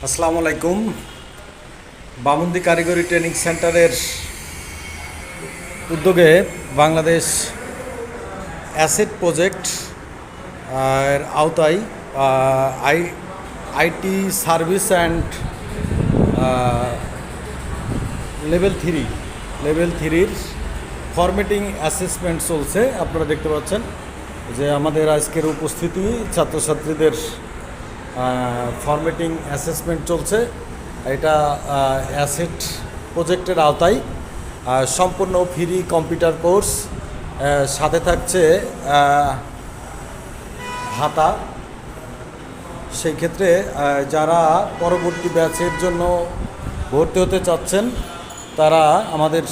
আসসালামু আলাইকুম। বামুন্দি কারিগরি ট্রেনিং সেন্টারের উদ্যোগে বাংলাদেশ অ্যাসেট প্রজেক্ট এর আওতায় আইটি সার্ভিস অ্যান্ড লেভেল থ্রির ফরম্যাটিং অ্যাসেসমেন্ট চলছে। আপনারা দেখতে পাচ্ছেন যে আমাদের আজকের উপস্থিতি ছাত্রছাত্রীদের ফরম্যাটিং অ্যাসেসমেন্ট চলছে। এটা অ্যাসেট প্রজেক্টের আওতায় সম্পূর্ণ ফ্রি কম্পিউটার কোর্স, সাথে থাকছে ভাতা। সেই ক্ষেত্রে যারা পরবর্তী ব্যাচের জন্য ভর্তি হতে চাচ্ছেন তারা আমাদের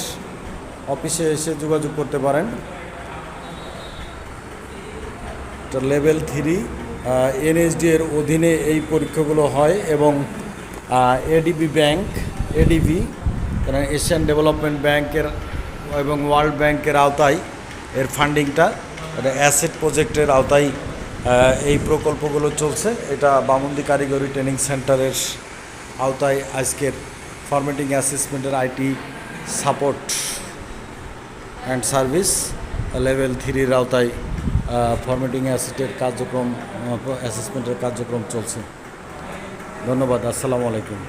অফিসে এসে যোগাযোগ করতে পারেন। লেভেল থ্রি এনএসডি এর অধীনে এই পরীক্ষাগুলো হয় এবং এডিবি এশিয়ান ডেভেলপমেন্ট ব্যাংকের এবং ওয়ার্ল্ড ব্যাংকের আওতায় এর ফান্ডিংটা, এটা অ্যাসেট প্রজেক্টের আওতায় এই প্রকল্পগুলো চলছে। এটা বামুন্দি কারিগরি ট্রেনিং সেন্টারের আওতায় আজকের ফরম্যাটিং অ্যাসেসমেন্টের IT support and service level থ্রির আওতায় ফরম্যাটিং অ্যাসেসমেন্টের কার্যক্রম চলছে। ধন্যবাদ। আসসালামু আলাইকুম।